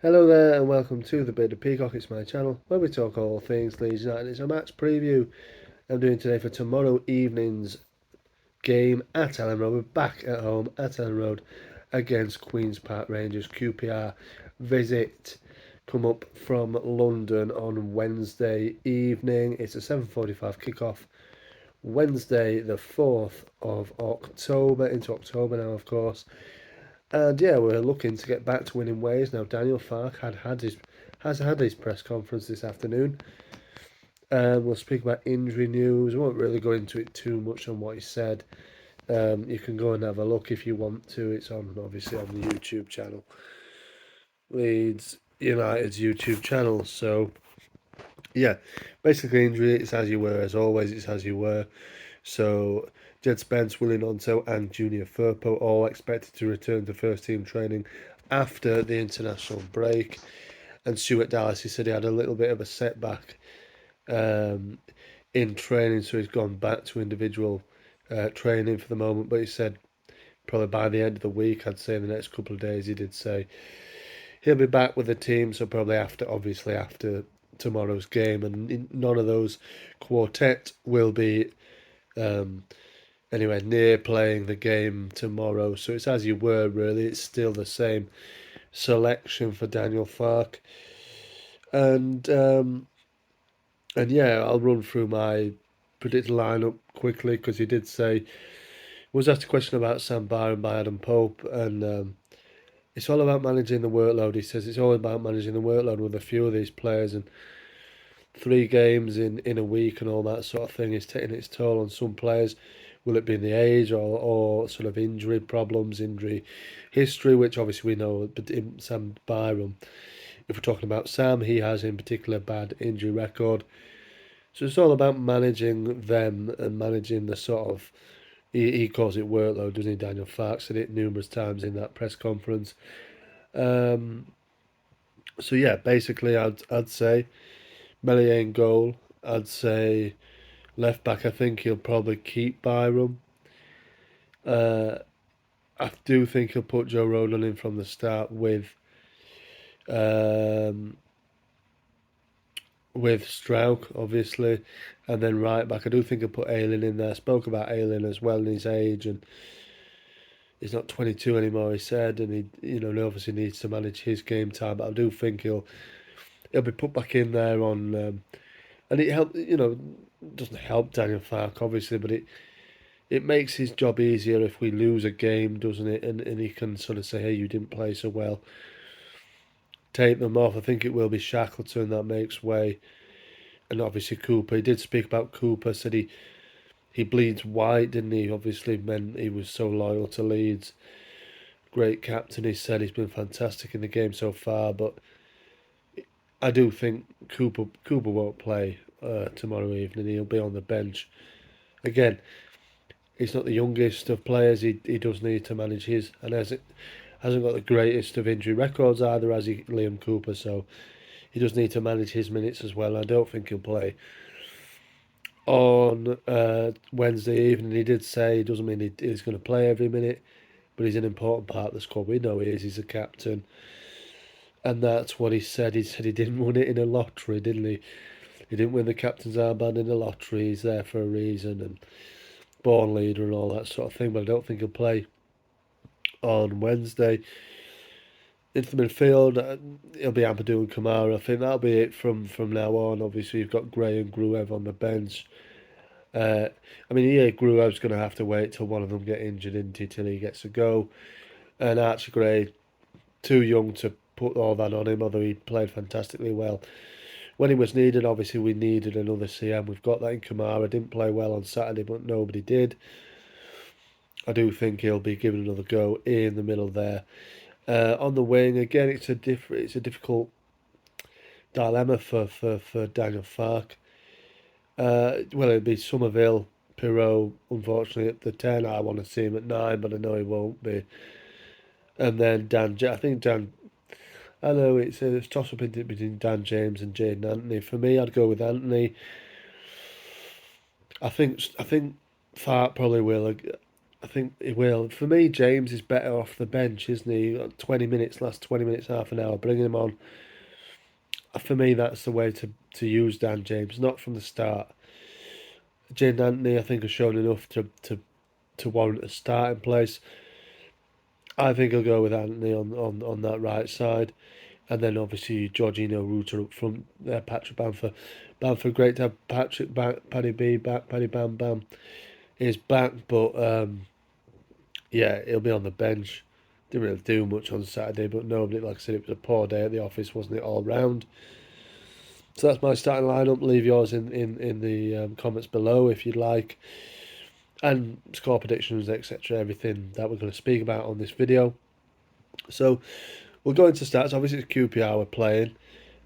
Hello there and welcome to the Bearded Peacock. It's my channel where we talk all things Leeds United. It's a match preview I'm doing today for tomorrow evening's game at Elland Road. We're back at home at Elland Road against Queen's Park Rangers. QPR visit come up from London on Wednesday evening. It's a 7:45 kickoff. Wednesday the 4th of October, into October now of course. And yeah, we're looking to get back to winning ways now. Daniel Farke has had his press conference this afternoon. We'll speak about injury news. I won't really go into it too much on what he said. You can go and have a look if you want to. It's on obviously on the YouTube channel, Leeds United's YouTube channel. So yeah, basically injury. It's as you were, as always. It's as you were. So Jed Spence, Willie Gnonto and Junior Firpo all expected to return to first team training after the international break. And Stuart Dallas, he said he had a little bit of a setback in training, so he's gone back to individual training for the moment. But he said probably by the end of the week, I'd say in the next couple of days, he did say he'll be back with the team. So probably obviously after tomorrow's game, and none of those quartet will be anywhere near playing the game tomorrow. So it's as you were, really. It's still the same selection for Daniel Farke. And yeah, I'll run through my predicted lineup quickly because he did say, was asked a question about Sam Byron by Adam Pope, and it's all about managing the workload. He says it's all about managing the workload with a few of these players, and 3 games in a week and all that sort of thing is taking its toll on some players. Will it be in the age or sort of injury problems, injury history, which obviously we know, but in Sam Byron, if we're talking about Sam, he has in particular bad injury record. So it's all about managing them and managing the sort of, he calls it workload, doesn't he? Daniel Farke said it numerous times in that press conference. Um, so yeah, basically I'd say Melier in goal. I'd say left back. I think he'll probably keep Byram. Uh, I do think he'll put Joe Rodon in from the start um, with Strauch, obviously, and then right back. I do think he'll put Ayling in there. I spoke about Ayling as well in his age, and he's not 22 anymore. He said, and he obviously needs to manage his game time. But I do think he'll be put back in there on, and it help. Doesn't help Daniel Farke obviously, but it makes his job easier if we lose a game, doesn't it? And he can sort of say, hey, you didn't play so well. Take them off. I think it will be Shackleton that makes way. And obviously Cooper. He did speak about Cooper, said he bleeds white, didn't he? Obviously meant he was so loyal to Leeds. Great captain, he said. He's been fantastic in the game so far, but I do think Cooper won't play tomorrow evening. He'll be on the bench. Again, he's not the youngest of players. He does need to manage his, and hasn't got the greatest of injury records either, has he, Liam Cooper? So he does need to manage his minutes as well. I don't think he'll play on Wednesday evening. He did say he doesn't mean he's going to play every minute, but he's an important part of the squad. We know he is. He's a captain, and that's what he said. He said he didn't win it in a lottery, didn't he? He didn't win the captain's armband in a lottery. He's there for a reason, and born leader and all that sort of thing. But I don't think he'll play on Wednesday. Into the midfield, it'll be Amadou and Kamara. I think that'll be it from now on. Obviously, you've got Gray and Gruev on the bench. I mean, yeah, Gruev's going to have to wait till one of them get injured into till he gets a go. And Archie Gray, too young to put all that on him, although he played fantastically well. When he was needed, obviously we needed another CM. We've got that in Kamara. Didn't play well on Saturday, but nobody did. I do think he'll be given another go in the middle there. On the wing, again, it's a difficult dilemma for Daniel Farke. Well, it'd be Somerville, Pirot, unfortunately, at the 10. I want to see him at 9, but I know he won't be. And then I think Dan, I know it's a toss up between Dan James and Jaden Anthony. For me, I'd go with Anthony. I think Farke probably will. I think he will. For me, James is better off the bench, isn't he? 20 minutes, last 20 minutes, half an hour, bringing him on. For me, that's the way to use Dan James, not from the start. Jane Anthony, I think, has shown enough to warrant a starting place. I think I'll go with Anthony on that right side. And then obviously Jorginho Ruta up front there, Patrick Bamford. Bamford, great to have Patrick back, Paddy B back, Paddy Bam Bam is back, but yeah, he'll be on the bench. Didn't really do much on Saturday, but nobody, like I said, it was a poor day at the office, wasn't it, all round? So that's my starting lineup. Leave yours in the comments below if you'd like. And score predictions, etc. Everything that we're going to speak about on this video. So we'll go into stats. Obviously, it's QPR we're playing.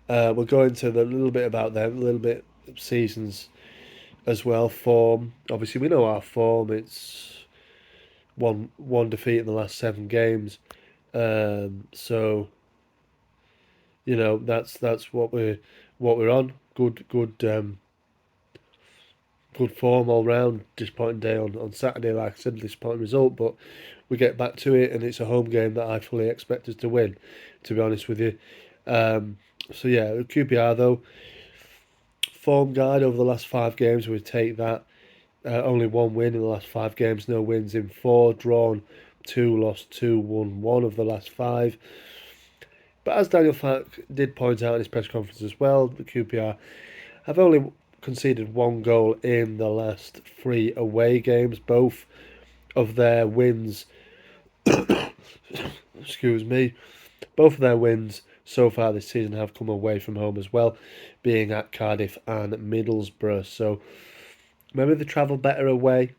We'll go into the little bit about them, a little bit of seasons as well. Form. Obviously, we know our form. It's one defeat in the last 7 games. So that's what we're on. Good form all round. Disappointing day on Saturday, like I said, disappointing result, but we get back to it, and it's a home game that I fully expect us to win. To be honest with you, so yeah, QPR though, form guide over the last 5 games, we take that. Only one win in the last 5 games, no wins in 4, drawn 2, lost 2, won 1 of the last 5. But as Daniel Farke did point out in his press conference as well, the QPR have only conceded 1 goal in the last 3 away games. Both of their wins, excuse me, both of their wins so far this season have come away from home as well, being at Cardiff and Middlesbrough. So maybe they travel better away.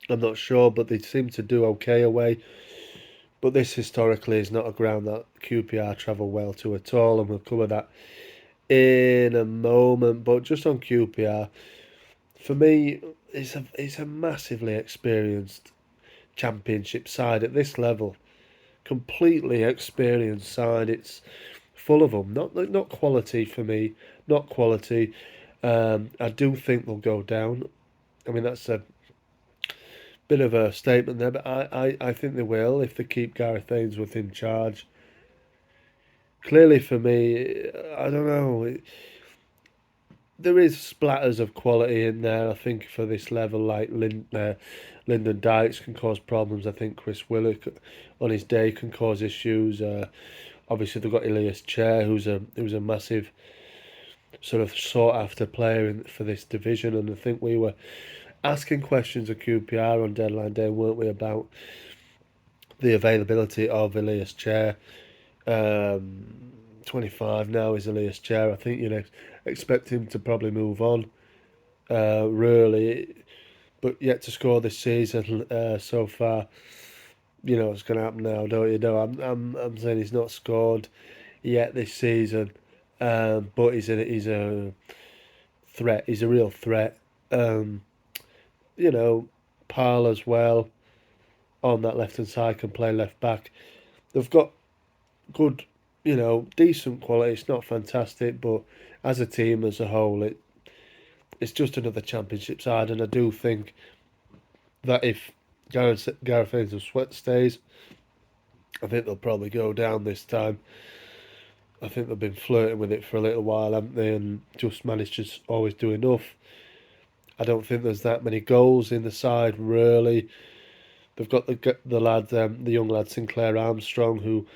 I'm not sure, but they seem to do okay away. But this historically is not a ground that QPR travel well to at all, and we'll cover that in a moment. But just on QPR, for me, it's a massively experienced championship side at this level. Completely experienced side. It's full of them. Not quality for me. Not quality. I do think they'll go down. I mean, that's a bit of a statement there, but I think they will if they keep Gareth Ainsworth in charge. Clearly, for me, I don't know. There is splatters of quality in there. I think for this level, like Lyndon Dykes can cause problems. I think Chris Willock on his day can cause issues. Obviously, they've got Elias Chair, who's a massive sort of sought after player for this division, and I think we were asking questions of QPR on deadline day, weren't we, about the availability of Elias Chair. 25 now is Elias Chair. I think expect him to probably move on. Really, but yet to score this season so far. You know what's going to happen now, don't you? No, I'm saying he's not scored yet this season, but he's a threat. He's a real threat. Parle as well on that left hand side can play left back. They've got good, decent quality. It's not fantastic, but as a team as a whole, it's just another championship side, and I do think that if Gareth Ainsworth stays, I think they'll probably go down this time. I think they've been flirting with it for a little while, haven't they, and just managed to always do enough. I don't think there's that many goals in the side, really. They've got the lad, the young lad Sinclair Armstrong, who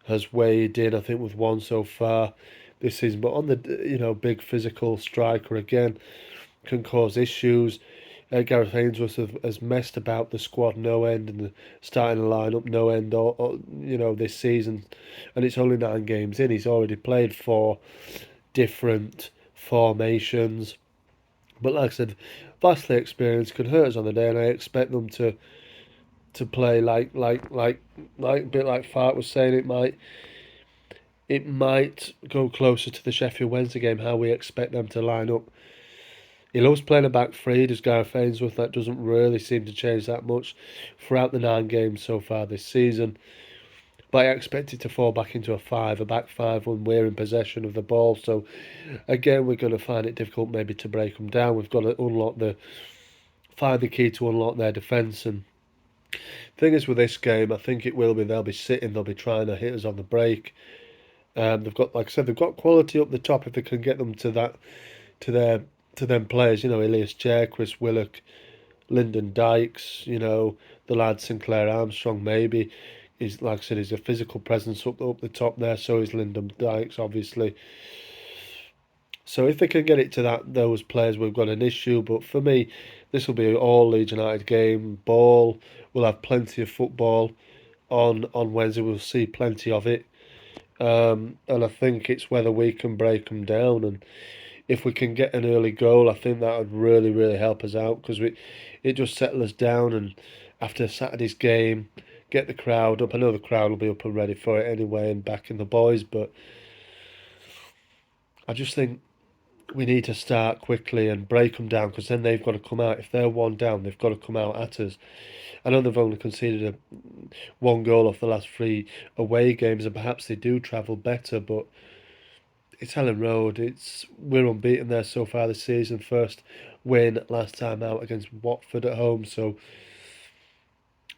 has weighed in, I think, with 1 so far this season. But on the big physical striker again can cause issues. Gareth Ainsworth has messed about the squad no end and the starting lineup no end. This season, and it's only 9 games in. He's already played 4 different formations. But like I said, vastly experienced, could hurt us on the day, and I expect them to play like a bit like Farke was saying. It might go closer to the Sheffield Wednesday game, how we expect them to line up. He loves playing a back three, does Gareth Ainsworth. That doesn't really seem to change that much throughout the 9 games so far this season. But I expect it to fall back into a back five when we're in possession of the ball. So again, we're going to find it difficult maybe to break them down. We've got to find the key to unlock their defence, and Thing is with this game, I think it will be they'll be sitting, they'll be trying to hit us on the break. They've got, like I said, they've got quality up the top if they can get them to that to their to them players. Elias Chair, Chris Willock, Lyndon Dykes. The lad Sinclair Armstrong. Maybe he's, like I said, he's a physical presence up the top there. So is Lyndon Dykes, obviously. So if they can get it to those players, we've got an issue. But for me, this will be an all Leeds United game. Ball. We'll have plenty of football on Wednesday. We'll see plenty of it. And I think it's whether we can break them down. And if we can get an early goal, I think that would really, really help us out because it just settle us down. And after Saturday's game, get the crowd up. I know the crowd will be up and ready for it anyway and backing the boys, but I just think we need to start quickly and break them down because then they've got to come out. If they're one down, they've got to come out at us. I know they've only conceded one goal off the last three away games, and perhaps they do travel better, but it's Elland Road. We're unbeaten there so far this season. First win last time out against Watford at home. So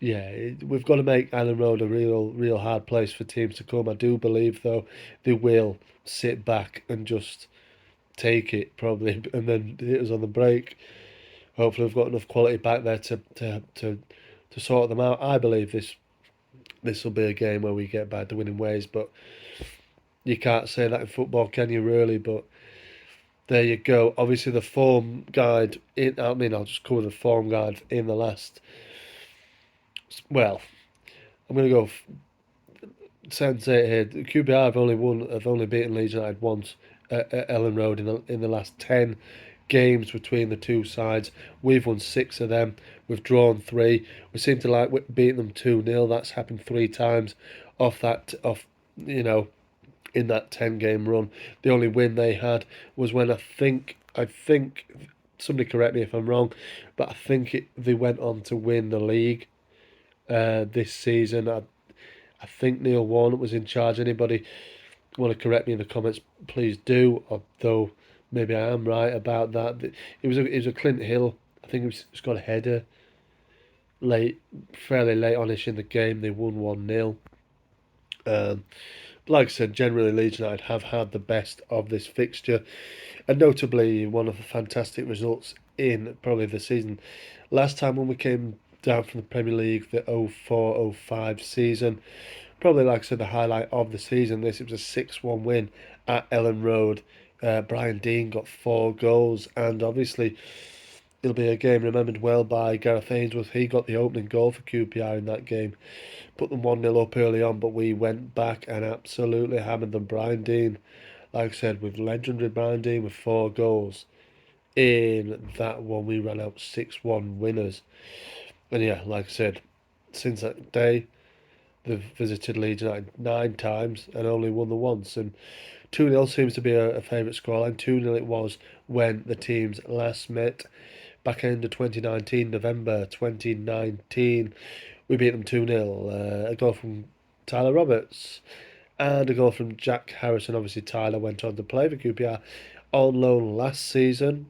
yeah, we've got to make Elland Road a real hard place for teams to come. I do believe though they will sit back and just take it probably, and then hit us on the break. Hopefully, we've got enough quality back there to sort them out. I believe this will be a game where we get back to winning ways, but you can't say that in football, can you? Really, but there you go. Obviously, the form guide. I'll just cover the form guide in the last. Well, I'm going to go sensei here. QPR have only beaten Leeds United once at Elland Road in the last 10 games between the two sides. We've won 6 of them. We've drawn 3. We seem to like beating them 2-0. That's happened 3 times you know in that 10-game run. The only win they had was when I think somebody correct me if I'm wrong, but I think they went on to win the league this season. I think Neil Warnock was in charge. Anybody want to correct me in the comments, please do. Although maybe I am right about that. It was a Clint Hill. I think it's got a header fairly late onish in the game. They won 1-0. Um, like I said, generally Leeds United have had the best of this fixture, and notably one of the fantastic results in probably the season. Last time when we came down from the Premier League, the 04-05 season, probably like I said, the highlight of the season. It was a 6-1 win at Elland Road. Brian Deane got 4 goals, and obviously it'll be a game remembered well by Gareth Ainsworth. He got the opening goal for QPR in that game, put them 1-0 up early on, but we went back and absolutely hammered them. Brian Deane, like I said, with legendary Brian Deane with 4 goals in that one, we ran out 6-1 winners. And yeah, like I said, since that day, they've visited Leeds United 9 times and only won the once. And 2-0 seems to be a favourite scoreline. 2-0 it was when the teams last met back end of 2019, November 2019. We beat them 2-0. A goal from Tyler Roberts and a goal from Jack Harrison. Obviously, Tyler went on to play for QPR on loan last season.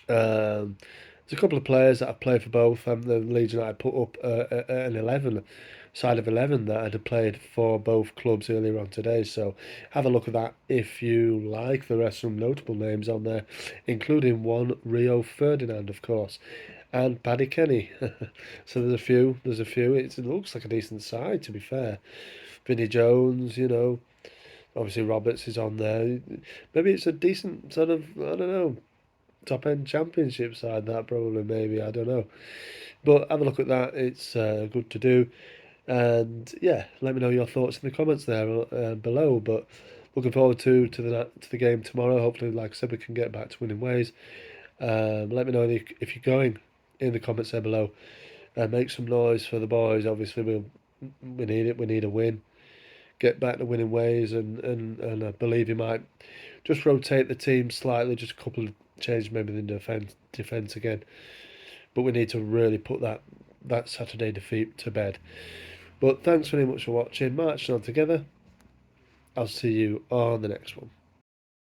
There's a couple of players that have played for both. The Leeds United put up an 11 side of 11 that had played for both clubs earlier on today. So have a look at that if you like. There are some notable names on there, including one Rio Ferdinand, of course, and Paddy Kenny. So there's a few. It looks like a decent side, to be fair. Vinnie Jones, obviously Roberts is on there. Maybe it's a decent sort of, I don't know, top end championship side, that probably, maybe, I don't know. But have a look at that. It's good to do. And yeah, let me know your thoughts in the comments there below. But looking forward to the game tomorrow. Hopefully, like I said, we can get back to winning ways. Let me know if you're going in the comments there below. Make some noise for the boys. Obviously, we need it. We need a win. Get back to winning ways, and I believe you might just rotate the team slightly, just a couple of changes maybe in defence again. But we need to really put that Saturday defeat to bed. But thanks very much for watching. Marching on together. I'll see you on the next one.